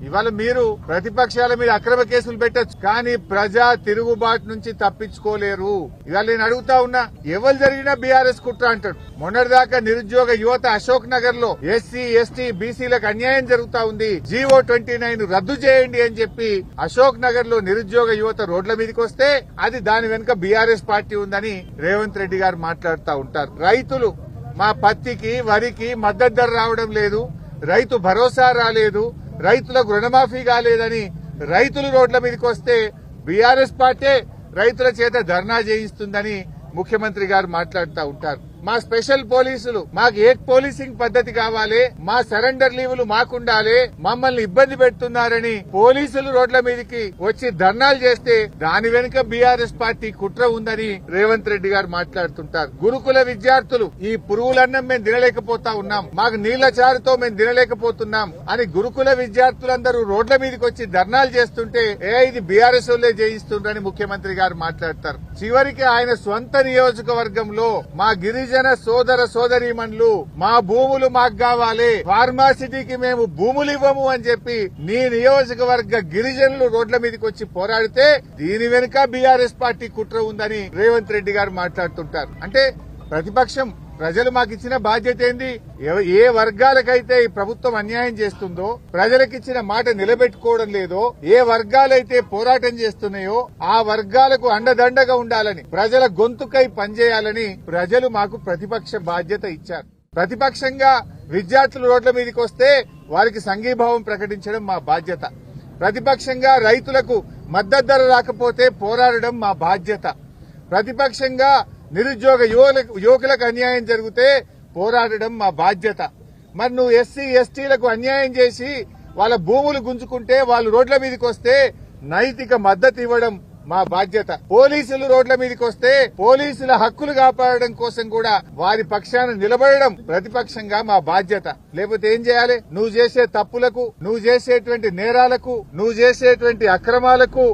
ఇవాళ మీరు ప్రతిపక్షాల మీద అక్రమ కేసులు పెట్టచ్చు, కానీ ప్రజా తిరుగుబాటు నుంచి తప్పించుకోలేరు. ఇవాళ నేను అడుగుతా ఉన్నా, ఎవరు జరిగినా బీఆర్ఎస్ కుట్ర అంటాడు. మొన్నటిదాకా నిరుద్యోగ యువత అశోక్ నగర్ లో ఎస్సీ ఎస్టీ బీసీలకు అన్యాయం జరుగుతా ఉంది, జీవో 29 రద్దు చేయండి అని చెప్పి అశోక్ నగర్ లో నిరుద్యోగ యువత రోడ్ల మీదకి వస్తే అది దాని వెనుక బీఆర్ఎస్ పార్టీ ఉందని రేవంత్ రెడ్డి గారు మాట్లాడుతూ ఉంటారు. రైతులు మా పత్తికి వరికి మద్దతు ధర రావడం లేదు, రైతు భరోసా రాలేదు, రైతులకు రుణమాఫీ కాలేదని రైతులు రోడ్ల మీదకి వస్తే బీఆర్ఎస్ పార్టీ రైతుల చేత ధర్నా చేయిస్తుందని ముఖ్యమంత్రి గారు మాట్లాడుతూ ఉంటారు. మా స్పెషల్ పోలీసులు మాకు ఏక్ పోలీసింగ్ పద్ధతి కావాలి, మా సరెండర్ లీవులు మాకుండాలి, మమ్మల్ని ఇబ్బంది పెడుతున్నారని పోలీసులు రోడ్ల మీదకి వచ్చి ధర్నాలు చేస్తే దాని వెనుక బీఆర్ఎస్ పార్టీ కుట్ర ఉందని రేవంత్ రెడ్డి గారు మాట్లాడుతుంటారు. గురుకుల విద్యార్థులు ఈ పురుగులన్నం మేము తినలేకపోతా ఉన్నాం, మాకు నీళ్ల చారుతో మేము తినలేకపోతున్నాం అని గురుకుల విద్యార్థులందరూ రోడ్ల మీదకి వచ్చి ధర్నాలు చేస్తుంటే ఇది బీఆర్ఎస్ వాళ్ళే చేయిస్తుండ్రని ముఖ్యమంత్రి గారు మాట్లాడతారు. చివరికి ఆయన స్వంత నియోజకవర్గంలో మా గిరిజన సోదర సోదరీమణులు మా భూములు మాకు కావాలి, ఫార్మాసిటీకి మేము భూములు ఇవ్వము అని చెప్పి నీ నియోజకవర్గ గిరిజనులు రోడ్ల మీదకి వచ్చి పోరాడితే దీని వెనుక బీఆర్ఎస్ పార్టీ కుట్ర ఉందని రేవంత్ రెడ్డి గారు మాట్లాడుతుంటారు. అంటే ప్రతిపక్షం ప్రజలు మాకు ఇచ్చిన బాధ్యత ఏంది? ఏ వర్గాలకైతే ఈ ప్రభుత్వం అన్యాయం చేస్తుందో, ప్రజలకిచ్చిన మాట నిలబెట్టుకోవడం లేదో, ఏ వర్గాలైతే పోరాటం చేస్తున్నాయో ఆ వర్గాలకు అండదండగా ఉండాలని, ప్రజల గొంతుకై పనిచేయాలని ప్రజలు మాకు ప్రతిపక్ష బాధ్యత ఇచ్చారు. ప్రతిపక్షంగా విద్యార్థులు రోడ్ల మీదకి వస్తే వారికి సంఘీభావం ప్రకటించడం మా బాధ్యత. ప్రతిపక్షంగా రైతులకు మద్దతు ధర రాకపోతే పోరాడడం మా బాధ్యత. ప్రతిపక్షంగా నిరుద్యోగ యువకులకు అన్యాయం జరిగితే పోరాడడం మా బాధ్యత. మరి నువ్వు ఎస్సీ ఎస్టీలకు అన్యాయం చేసి వాళ్ళ భూములు గుంజుకుంటే వాళ్ళు రోడ్ల మీదకి వస్తే నైతిక మద్దతు ఇవ్వడం మా బాధ్యత. పోలీసులు రోడ్ల మీదకి వస్తే పోలీసుల హక్కులు కాపాడడం కోసం కూడా వారి పక్షాన నిలబడడం ప్రతిపక్షంగా మా బాధ్యత. లేకపోతే ఏం చేయాలి? నువ్వు చేసే తప్పులకు, నువ్వు చేసేటువంటి నేరాలకు, నువ్వు చేసేటువంటి అక్రమాలకు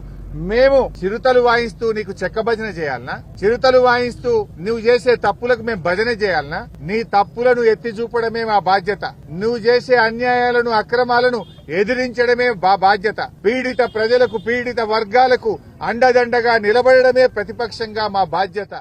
మేము చిరుతలు వాయిస్తూ నీకు చెక్క భజన చేయాలనా? చిరుతలు వాయిస్తూ నువ్వు చేసే తప్పులకు మేము భజన చేయాలనా? నీ తప్పులను ఎత్తి చూపడమే మా బాధ్యత. నువ్వు చేసే అన్యాయాలను, అక్రమాలను ఎదిరించడమే మా బాధ్యత. పీడిత ప్రజలకు, పీడిత వర్గాలకు అండదండగా నిలబడడమే ప్రతిపక్షంగా మా బాధ్యత.